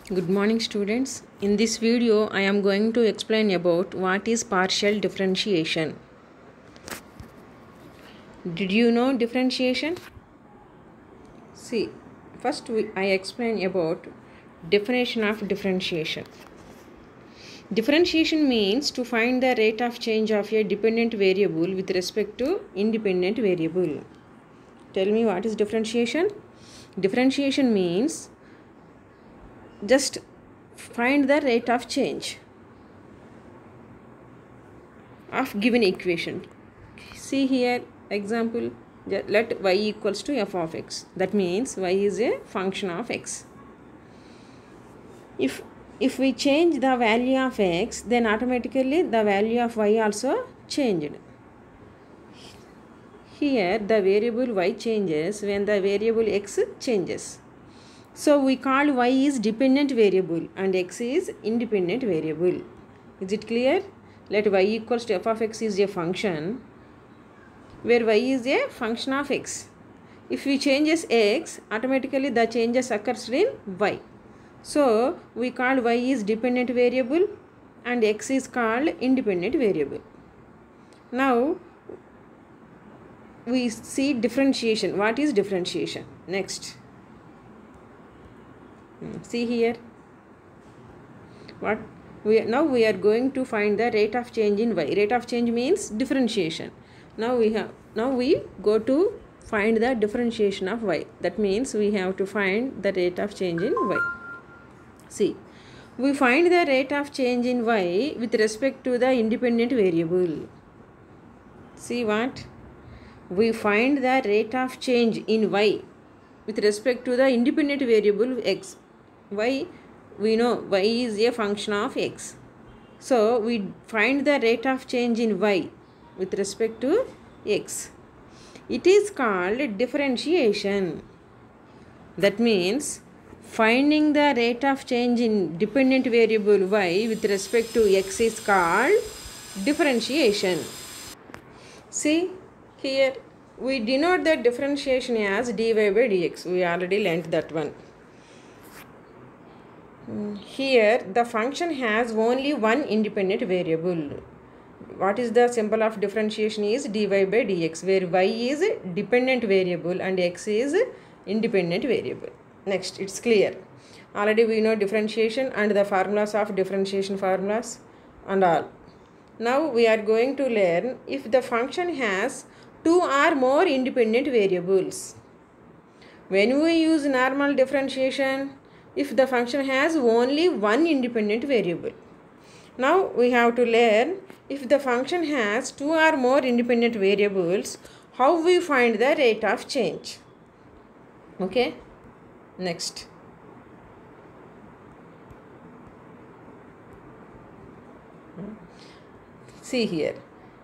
Good morning students. In this video I am going to explain about what is partial differentiation. Did you know differentiation? See, first I explain about definition of differentiation. Differentiation means to find the rate of change of a dependent variable with respect to independent variable. Tell me what is differentiation? Differentiation means just find the rate of change of given equation. See here example, let y equals to f of x. That means y is a function of x. If we change the value of x, then automatically the value of y also changed. Here the variable y changes when the variable x changes. So we call y is dependent variable and x is independent variable. Is it clear? Let y equals to f of x is a function where y is a function of x. If we changes x, automatically the changes occurs in y. So we call y is dependent variable and x is called independent variable. Now we see differentiation. What is differentiation? Next. See here. Now we are going to find the rate of change in y. Rate of change means differentiation. Now we go to find the differentiation of y. That means we have to find the rate of change in y. See, we find the rate of change in y with respect to the independent variable. See what? We find the rate of change in y with respect to the independent variable x. Y, we know y is a function of x. So we find the rate of change in y with respect to x. It is called differentiation. That means finding the rate of change in dependent variable y with respect to x is called differentiation. See here, we denote the differentiation as dy by dx. We already learnt that one. Here the function has only one independent variable. What is the symbol of differentiation is dy by dx, where y is dependent variable and x is independent variable. Next, it's clear. Already we know differentiation and the formulas of differentiation formulas and all. Now we are going to learn if the function has two or more independent variables. When we use normal differentiation, if the function has only one independent variable. Now we have to learn if the function has two or more independent variables, how we find the rate of change. Okay, next. See here,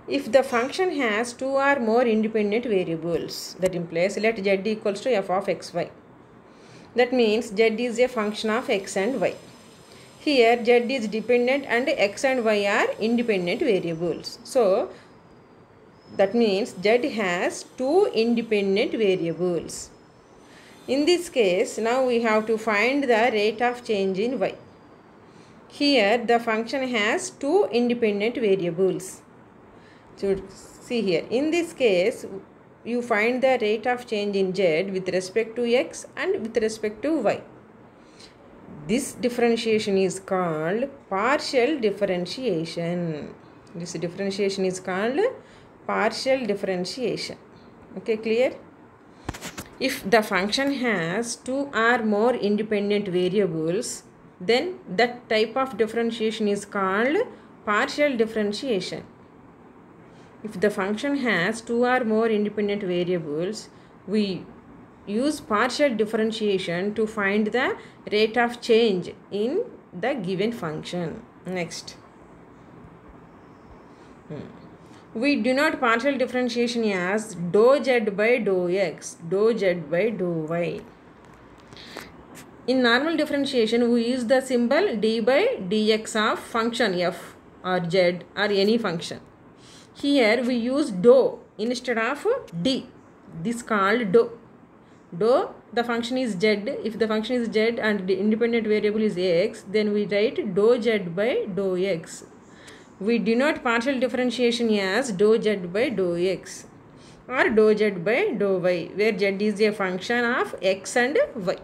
if the function has two or more independent variables, that implies let z equals to f of xy. That means z is a function of x and y. Here z is dependent and x and y are independent variables. So that means z has two independent variables. In this case, now we have to find the rate of change in y. Here the function has two independent variables. So see here, in this case you find the rate of change in z with respect to x and with respect to y. This differentiation is called partial differentiation. This differentiation is called partial differentiation. Okay, clear? If the function has two or more independent variables, then that type of differentiation is called partial differentiation. If the function has two or more independent variables, we use partial differentiation to find the rate of change in the given function. Next. We denote partial differentiation as dou z by dou x, dou z by dou y. In normal differentiation, we use the symbol d by dx of function f or z or any function. Here we use dou instead of d. This called dou. Dou the function is z, if the function is z and the independent variable is x, then we write dou z by dou x. We denote partial differentiation as dou z by dou x or dou z by dou y, where z is a function of x and y.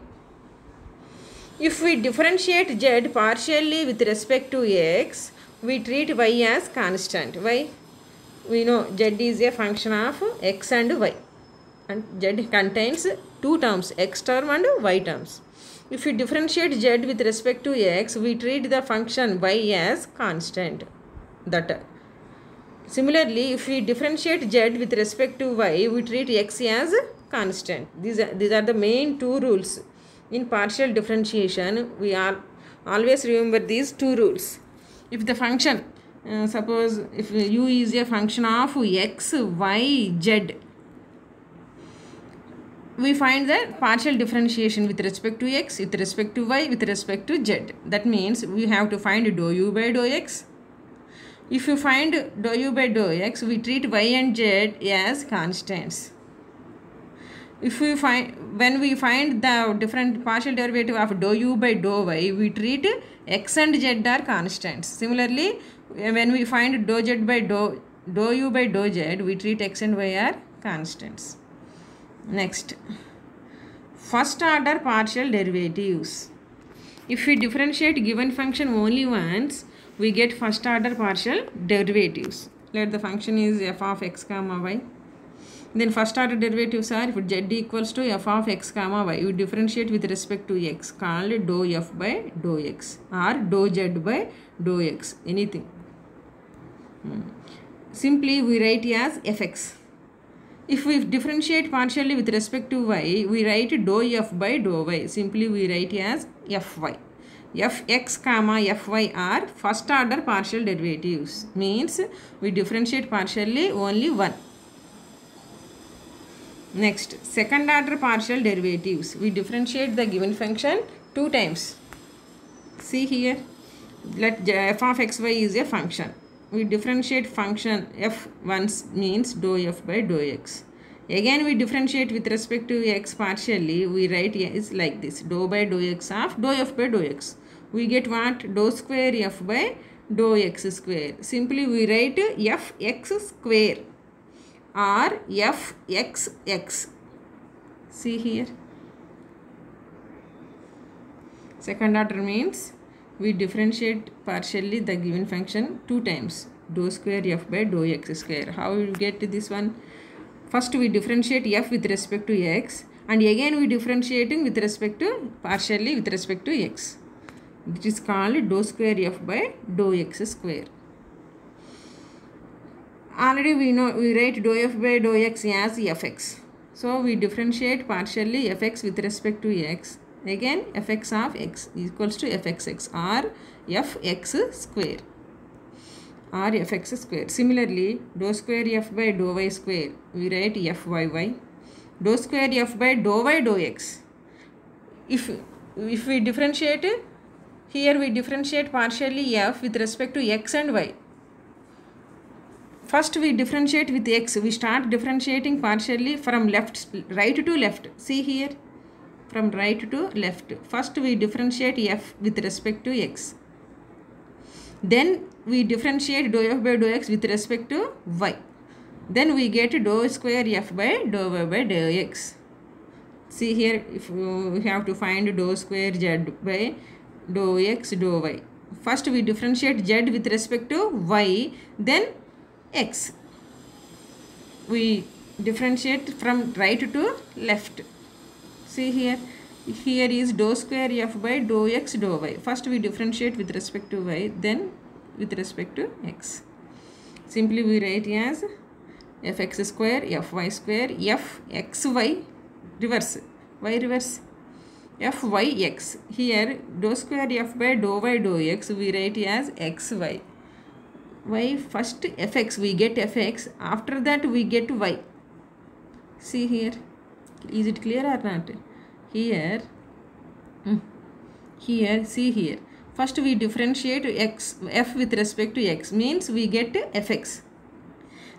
If we differentiate z partially with respect to x, we treat y as constant. Why? We know z is a function of x and y, and z contains two terms, x term and y terms. If we differentiate z with respect to x, we treat the function y as constant. Similarly, if we differentiate z with respect to y, we treat x as constant. These are the main two rules in partial differentiation. We always remember these two rules. If the function, suppose if u is a function of x, y, z, we find the partial differentiation with respect to x, with respect to y, with respect to z. That means we have to find dou u by dou x. If you find dou u by dou x, we treat y and z as constants. If we when we find the different partial derivative of dou u by dou y, we treat x and z are constants. Similarly, when we find dou z by dou u by dou z, we treat x and y are constants. Next, first order partial derivatives. If we differentiate given function only once, we get first order partial derivatives. Let the function is f of x comma y. Then first order derivatives are, if z equals to f of x comma y, you differentiate with respect to x, called dou f by dou x or dou z by dou x, anything. Simply we write as fx. If we differentiate partially with respect to y, we write dou f by dou y. Simply we write as fy. Fx comma fy are first order partial derivatives. Means we differentiate partially only one. Next, second order partial derivatives. We differentiate the given function two times. See here, let f of xy is a function. We differentiate function f once, means dou f by dou x. Again we differentiate with respect to x partially. We write is like this, dou by dou x of dou f by dou x. We get what? Dou square f by dou x square. Simply we write fx square or fxx. See here, second order means we differentiate partially the given function two times, dou square f by dou x square. How we get this one? First we differentiate f with respect to x, and again we differentiating with respect to partially with respect to x. It is called dou square f by dou x square. Already we know we write dou f by dou x as fx. So we differentiate partially fx with respect to x. Again fx of x equals to fxx or fx square or fx square. Similarly, dou square f by dou y square, we write fyy. Dou square f by dou y dou x. If we differentiate, here we differentiate partially f with respect to x and y. First we differentiate with x. We start differentiating partially from right to left. See here, from right to left. First we differentiate f with respect to x. Then we differentiate dou f by dou x with respect to y. Then we get dou square f by dou y by dou x. See here, if we have to find dou square z by dou x dou y. First we differentiate z with respect to y, then x. We differentiate from right to left. See here, here is dou square f by dou x dou y. First we differentiate with respect to y, then with respect to x. Simply we write as fx square fy square fxy reverse, y reverse, fyx. Here dou square f by dou y dou x we write as xy. Y first fx, we get fx, after that we get y. See here, is it clear or not? Here, see here, first we differentiate f with respect to x, means we get fx.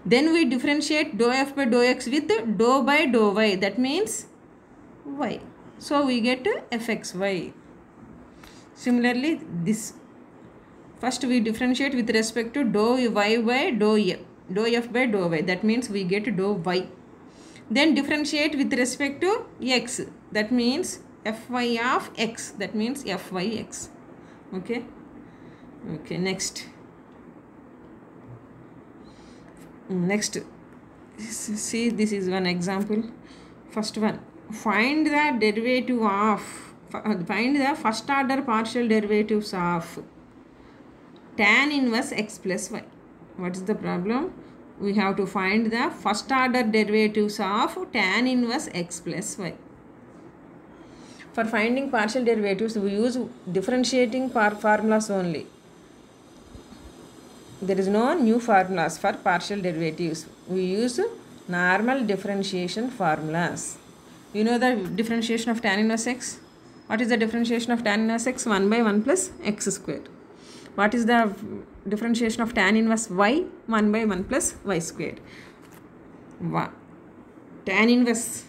Then we differentiate dou f by dou x with dou by dou y, that means y. So we get fxy. Similarly, this first we differentiate with respect to dou y by dou f, dou f by dou y. That means we get dou y. Then differentiate with respect to x. That means fy of x. That means fyx. Okay. Okay. Next. See, this is one example. First one, find the first order partial derivatives of tan inverse x plus y. What is the problem? We have to find the first order derivatives of tan inverse x plus y. For finding partial derivatives, we use differentiating formulas only. There is no new formulas for partial derivatives. We use normal differentiation formulas. You know the differentiation of tan inverse x? What is the differentiation of tan inverse x? 1 by 1 plus x squared. What is the differentiation of tan inverse y? 1 by 1 plus y squared. Tan inverse,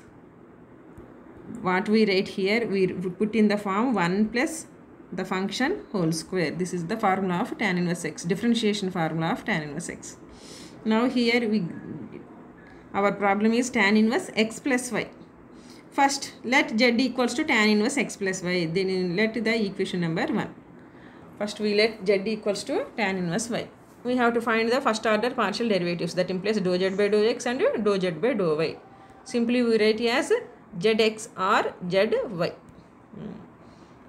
what we write here, we put in the form 1 plus the function whole square. This is the formula of tan inverse x, differentiation formula of tan inverse x. Now here our problem is tan inverse x plus y. First, let z equals to tan inverse x plus y. Then let the equation number 1. First, we let z equals to tan inverse y. We have to find the first order partial derivatives. That implies dou z by dou x and dou z by dou y. Simply we write as zx or zy.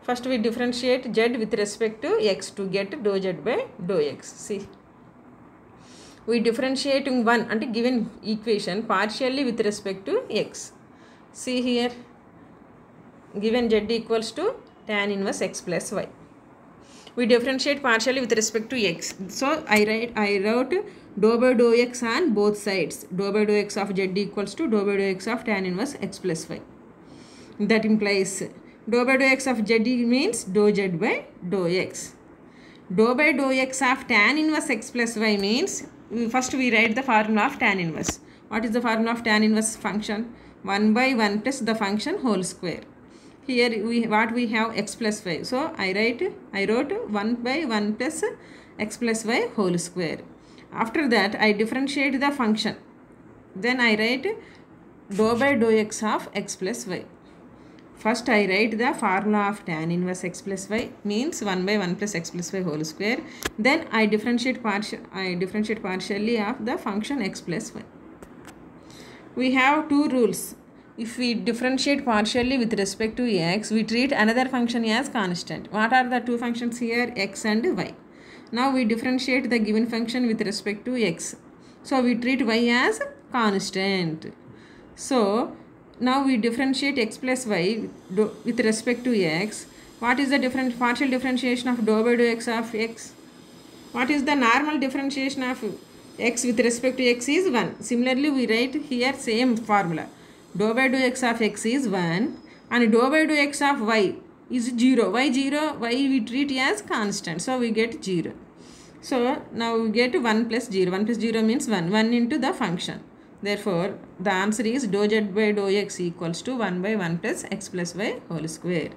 First, we differentiate z with respect to x to get dou z by dou x. See, we differentiating one and given equation partially with respect to x. See here, given z equals to tan inverse x plus y. We differentiate partially with respect to x. So I wrote dou by dou x on both sides. Dou by dou x of z equals to dou by dou x of tan inverse x plus y. That implies dou by dou x of z means dou z by dou x. Dou by dou x of tan inverse x plus y means, first we write the formula of tan inverse. What is the formula of tan inverse function? 1 by 1 plus the function whole square. Here we have x plus y. So I wrote 1 by 1 plus x plus y whole square. After that I differentiate the function. Then I write dou by dou x of x plus y. First I write the formula of tan inverse x plus y means 1 by 1 plus x plus y whole square. Then I differentiate partially of the function x plus y. We have two rules. If we differentiate partially with respect to x, we treat another function as constant. What are the two functions here? X and y. Now we differentiate the given function with respect to x. So we treat y as constant. So now we differentiate x plus y with respect to x. What is the partial differentiation of dou by dou x of x? What is the normal differentiation of x with respect to x is 1. Similarly, we write here same formula. Dou by dou x of x is 1 and dou by dou x of y is 0. Why 0? Y we treat as constant. So we get 0. So now we get 1 plus 0. 1 plus 0 means 1. 1 into the function. Therefore, the answer is dou z by dou x equals to 1 by 1 plus x plus y whole square.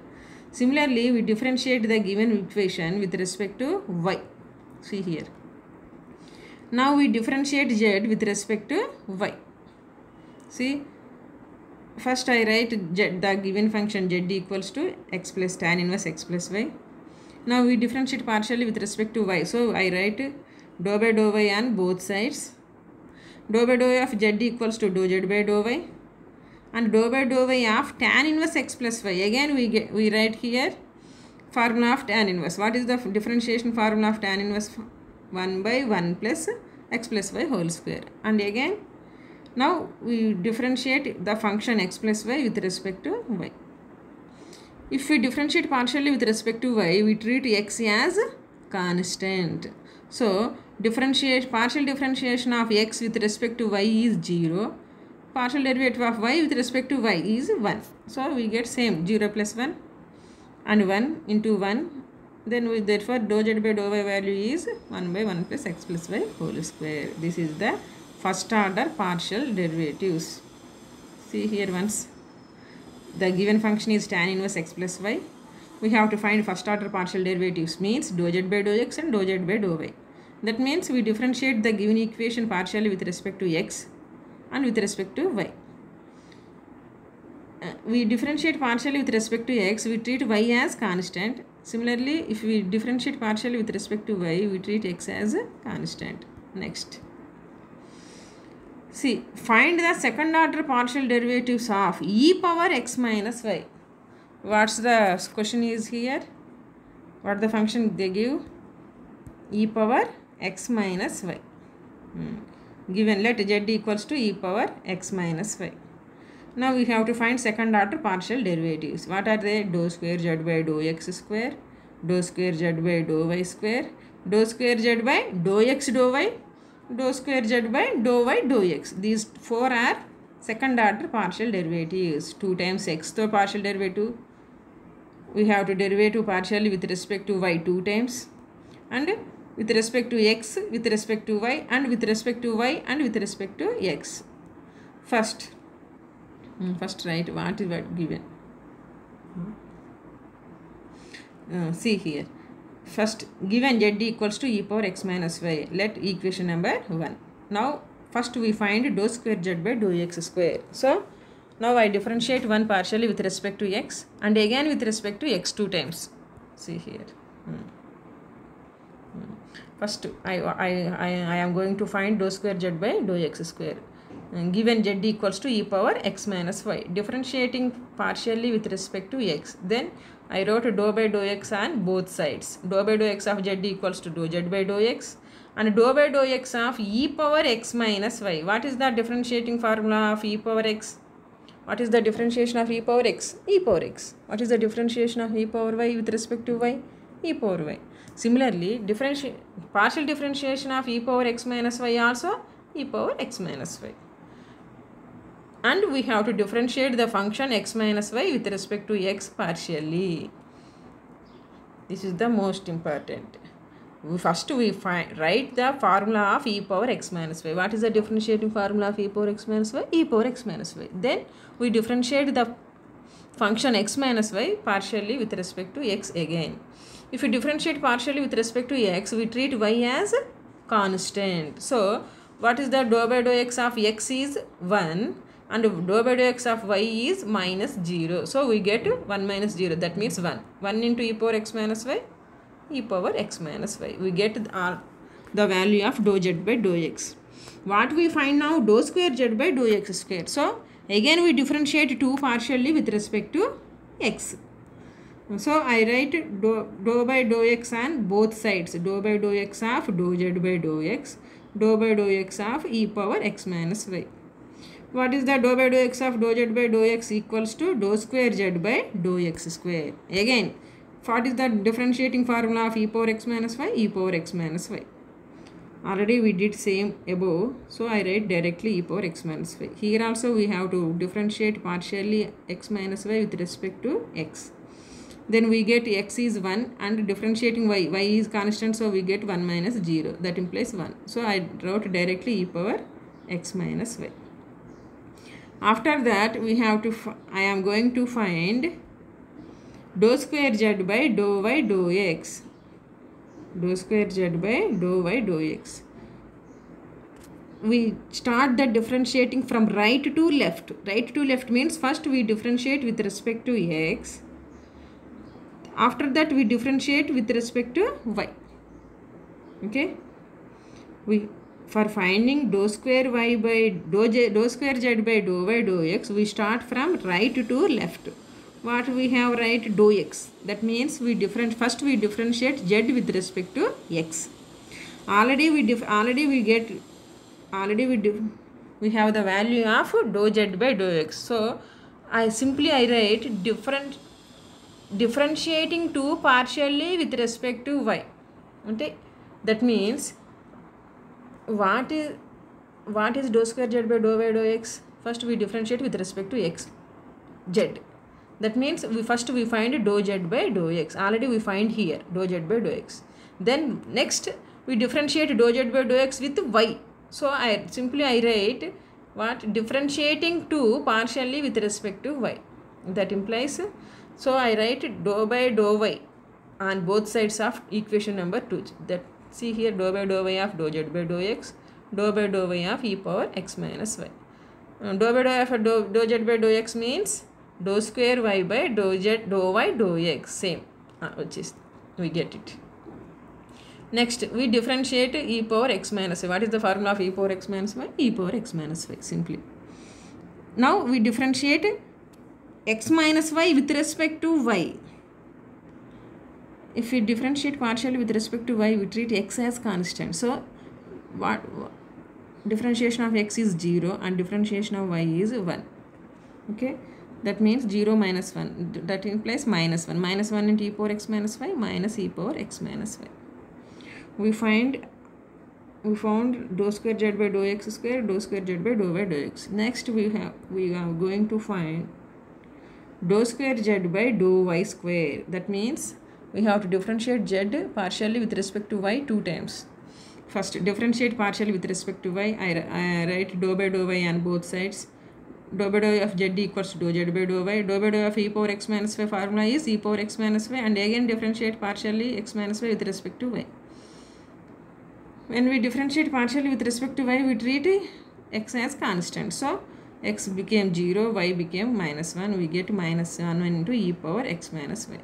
Similarly, we differentiate the given equation with respect to y. See here. Now we differentiate z with respect to y. See, first I write the given function z equals to x plus tan inverse x plus y. Now we differentiate partially with respect to y. So I write dou by dou y on both sides. Dou by dou y of z equals to dou z by dou y. And dou by dou y of tan inverse x plus y. Again we write here formula of tan inverse. What is the differentiation formula of tan inverse? 1 by 1 plus x plus y whole square. And again now we differentiate the function x plus y with respect to y. If we differentiate partially with respect to y, we treat x as constant. So partial differentiation of x with respect to y is 0. Partial derivative of y with respect to y is 1. So we get same 0 plus 1 and 1 into 1. Then therefore dou z by dou y value is 1 by 1 plus x plus y whole square. This is the first order partial derivatives. See here once. the given function is tan inverse x plus y. We have to find first order partial derivatives, means dou z by dou x and dou z by dou y. That means we differentiate the given equation partially with respect to x and with respect to y. We differentiate partially with respect to x, we treat y as constant. Similarly, if we differentiate partially with respect to y, we treat x as a constant. Next. See, find the second order partial derivatives of e power x minus y. What's the question is here? What the function they give? E power x minus y. Given, let z equals to e power x minus y. Now we have to find second order partial derivatives. What are they? Dou square z by dou x square, dou square z by dou y square, dou square z by dou x dou y, dou square z by dou y dou x. These four are second order partial derivatives. 2 times x to partial derivative. We have to derivative partially with respect to y 2 times, and with respect to x, with respect to y, and with respect to y, and with respect to x. First write what is what given. See here. First, given z equals to e power x minus y. Let equation number 1. Now, first we find dou square z by dou x square. So, now I differentiate one partially with respect to x and again with respect to x 2 times. See here. First, I am going to find dou square z by dou x square. Given z equals to e power x minus y. Differentiating partially with respect to x. Then I wrote dou by dou x on both sides. Dou by dou x of z equals to dou z by dou x and dou by dou x of e power x minus y. What is the differentiating formula of e power x? What is the differentiation of e power x? E power x. What is the differentiation of e power y with respect to y? E power y. Similarly, partial differentiation of e power x minus y also e power x minus y. And we have to differentiate the function x minus y with respect to x partially. This is the most important. First we write the formula of e power x minus y. What is the differentiating formula of e power x minus y? E power x minus y. Then we differentiate the function x minus y partially with respect to x again. If we differentiate partially with respect to x, we treat y as constant. So, what is the dou by dou x of x is 1 and dou by dou x of y is minus 0. So, we get 1 minus 0. That means 1. 1 into e power x minus y, e power x minus y. We get the value of dou z by dou x. What we find now? Dou square z by dou x square. So, again we differentiate 2 partially with respect to x. So, I write dou by dou x on both sides. Dou by dou x of dou z by dou x. Dou by dou x of e power x minus y. What is the dou by dou x of dou z by dou x equals to dou square z by dou x square. Again, what is the differentiating formula of e power x minus y? E power x minus y. Already we did same above. So, I write directly e power x minus y. Here also we have to differentiate partially x minus y with respect to x. Then we get x is 1 and differentiating y. Y is constant, so we get 1 minus 0. That implies 1. So, I wrote directly e power x minus y. After that, we have to, I am going to find dou square z by dou y dou x. Dou square z by dou y dou x. We start the differentiating from right to left. Right to left means first we differentiate with respect to x. After that we differentiate with respect to y. Okay. For finding dou square y by dou square z by dou y dou x, we start from right to left. What we have right? Dou x. That means we differentiate z with respect to x. Already we have the value of dou z by dou x. So I write differentiating 2 partially with respect to y. Okay. That means what is dou square z by dou y dou x? First we differentiate with respect to x, z. That means we find dou z by dou x. Already we find here dou z by dou x. Then next we differentiate dou z by dou x with y. So I write what? Differentiating 2 partially with respect to y. That implies, so I write dou by dou y on both sides of equation number 2. That see here, dou by dou y of dou z by dou x, dou by dou y of e power x minus y. Dou by dou y of dou z by dou x means dou square y by dou z dou y dou x, same, which is we get it. Next, we differentiate e power x minus y. What is the formula of e power x minus y? E power x minus y, simply. Now we differentiate x minus y with respect to y. If we differentiate partially with respect to y, we treat x as constant. So what differentiation of x is 0 and differentiation of y is 1. Okay, that means 0 minus 1. That implies minus 1. Minus 1 into e power x minus y minus e power x minus y. We found dou square z by dou x square, dou square z by dou y dou x. Next we are going to find dou square z by dou y square. That means we have to differentiate z partially with respect to y 2 times. First, differentiate partially with respect to y. I write dou by dou y on both sides. Dou by dou of z equals to dou z by dou y. Dou by dou of e power x minus y formula is e power x minus y, and again differentiate partially x minus y with respect to y. When we differentiate partially with respect to y, we treat x as constant. So x became 0, y became minus 1. We get minus 1 into e power x minus y.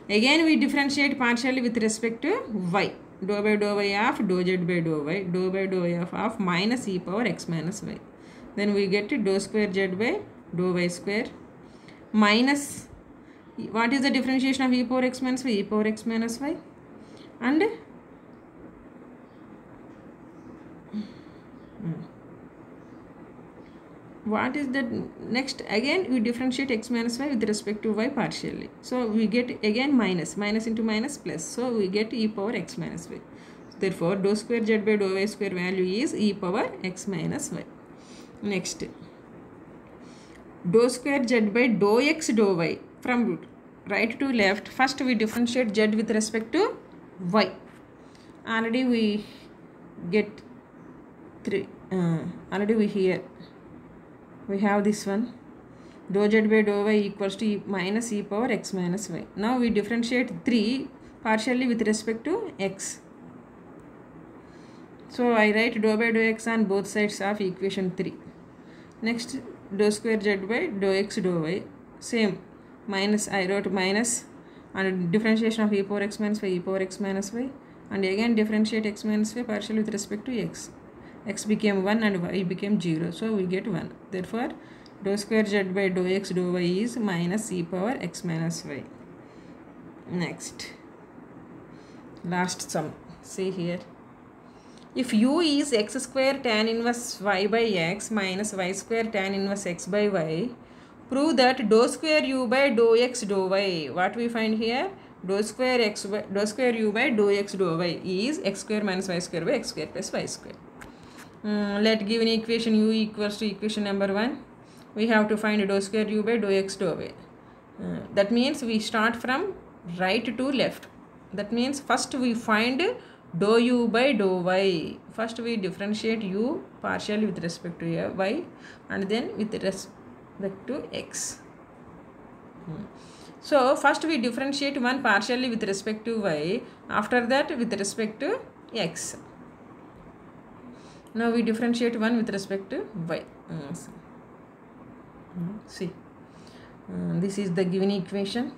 Again we differentiate partially with respect to y. Dou by dou y of dou z by dou y, dou by dou y of minus e power x minus y. Then we get dou square z by dou y square minus, what is the differentiation of e power x minus y? E power x minus y. And what is that? Next, again we differentiate x minus y with respect to y partially. So we get again minus into minus plus. So we get e power x minus y. Therefore, dou square z by dou y square value is e power x minus y. Next, dou square z by dou x dou y. From right to left, first we differentiate z with respect to y. Already we get 3. Already we have this one, dou z by dou y equals to minus e power x minus y. Now we differentiate 3 partially with respect to x. So I write dou by dou x on both sides of equation 3. Next, dou square z by dou x dou y, same, minus, I wrote minus, and differentiation of e power x minus y, e power x minus y, and again differentiate x minus y partially with respect to x. X became 1 and y became 0, so we get 1. Therefore, dou square z by dou x dou y is minus e power x minus y. Next, last sum. See here, if u is x square tan inverse y by x minus y square tan inverse x by y, prove that dou square u by dou x dou y. What we find here? Dou square u by dou x dou y is x square minus y square by x square plus y square. Let given equation u equals to equation number 1. We have to find dou square u by dou x dou y. That means we start from right to left. That means first we find dou u by dou y. First we differentiate u partially with respect to y, and then with respect to x. So first we differentiate one partially with respect to y, after that with respect to x. Now we differentiate one with respect to y. See, this is the given equation.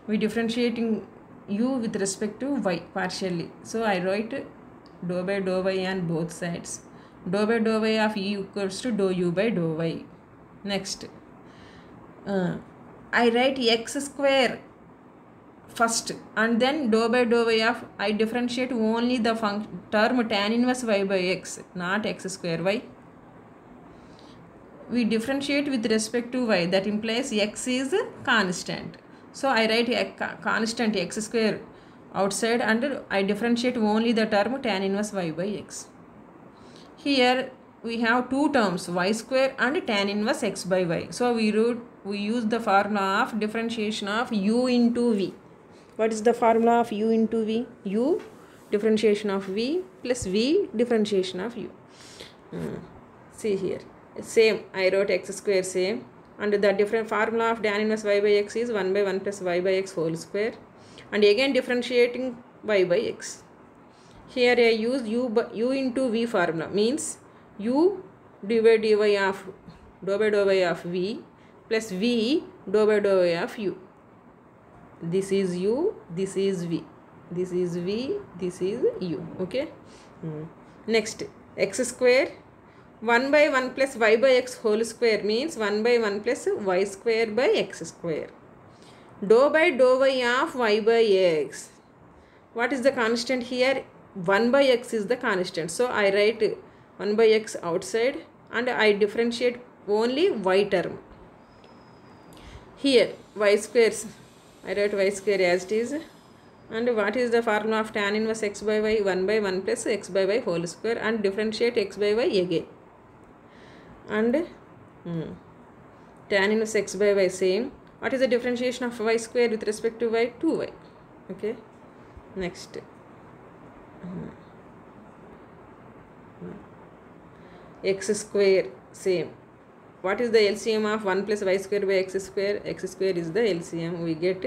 We differentiating u with respect to y partially. So I write dou by dou y on both sides. Dou by dou y of u equals to dou u by dou y. Next, I write x square first, and then dou by dou y of, I differentiate only the term tan inverse y by x, not x square y. We differentiate with respect to y, that implies x is constant. So I write a constant x square outside, and I differentiate only the term tan inverse y by x. Here we have two terms, y square and tan inverse x by y. So we use the formula of differentiation of u into v. What is the formula of u into v? U differentiation of v plus v differentiation of u. See here, same, I wrote x square same, And the different formula of tan inverse y by x is 1 by 1 plus y by x whole square. And again differentiating y by x. Here I use u into v formula, means u d by dy of dou by dou y of v plus v dou by dou y of u. This is u, this is v, this is v, this is u. Okay. Next, x square 1 by 1 plus y by x whole square means 1 by 1 plus y square by x square. Dou by dou y of y by x. What is the constant here? 1 by x is the constant. So I write 1 by x outside and I differentiate only y term. Here y squares, I write y square as it is. And what is the formula of tan inverse x by y? 1 by 1 plus x by y whole square, and differentiate x by y again. And tan inverse x by y same. What is the differentiation of y square with respect to y? 2y. Okay. Next. X square same. What is the LCM of 1 plus y square by x square? X square is the LCM. We get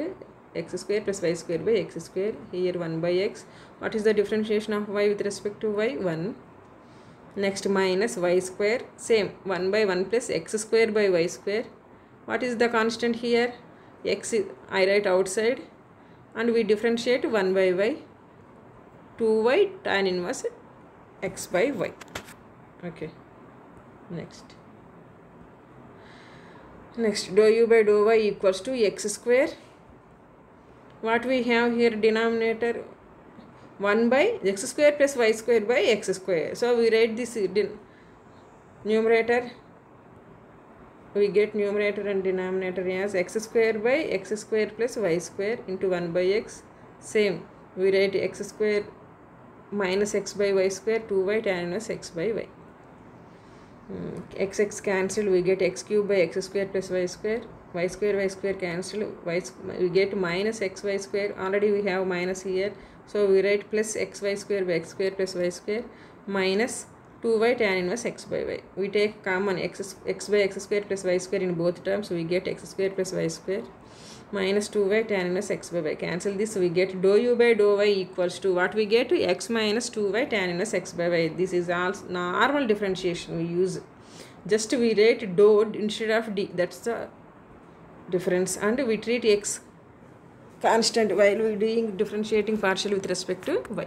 x square plus y square by x square. Here 1 by x. What is the differentiation of y with respect to y? 1. Next, minus y square same. 1 by 1 plus x square by y square. What is the constant here? X is, I write outside, and we differentiate 1 by y. 2y tan inverse x by y. Okay. Next, dou u by dou y equals to x square. What we have here, denominator 1 by x square plus y square by x square. So we write this numerator. We get numerator and denominator as x square by x square plus y square into 1 by x. Same. We write x square minus x by y square, 2y tan inverse x by y. X cancel, we get x cube by x square plus y square. Y square cancel, we get minus xy square. Already we have minus here, so we write plus xy square by x square plus y square minus 2y tan inverse x by y. We take common x by x square plus y square in both terms. We get x square plus y square minus 2y tan inverse x by y. Cancel this, we get dou u by dou y equals to what we get? X minus 2y tan inverse x by y. This is all normal differentiation we use. Just we write dou instead of d. That's the difference, and we treat x constant while we doing differentiating partial with respect to y.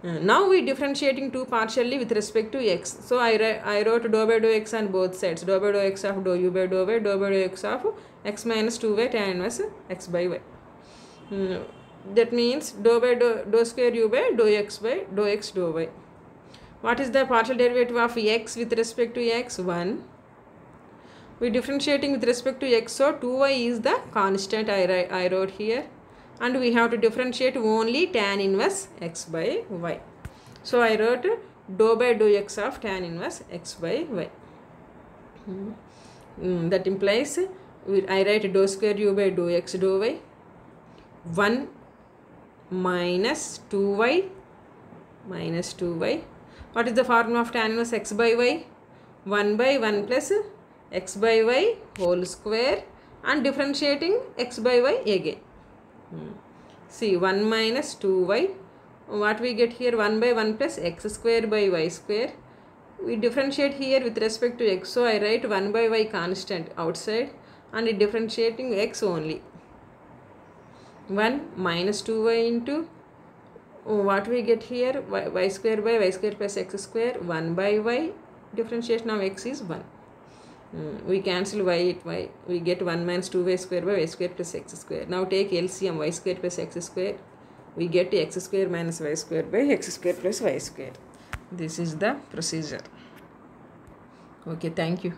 Now we differentiating 2 partially with respect to x. So I wrote dou by dou x on both sides. Dou by dou x of dou u by dou y, dou by dou x of x minus 2y tan inverse x by y. That means dou by dou square u by dou x dou y. What is the partial derivative of x with respect to x? 1. We differentiating with respect to x, so 2y is the constant I wrote here, and we have to differentiate only tan inverse x by y. So I wrote dou by dou x of tan inverse x by y. That implies I write dou square u by dou x dou y. 1 minus 2y minus 2y. What is the formula of tan inverse x by y? 1 by 1 plus x by y whole square, and differentiating x by y again. See, 1 minus 2y. What we get here? 1 by 1 plus x square by y square. We differentiate here with respect to x. So I write 1 by y constant outside, and differentiating x only. 1 minus 2y into what we get here? Y square by y square plus x square. 1 by y. Differentiation of x is 1. We cancel y, we get 1 minus 2y square by y square plus x square. Now take LCM, y square plus x square. We get x square minus y square by x square plus y square. This is the procedure. Okay, thank you.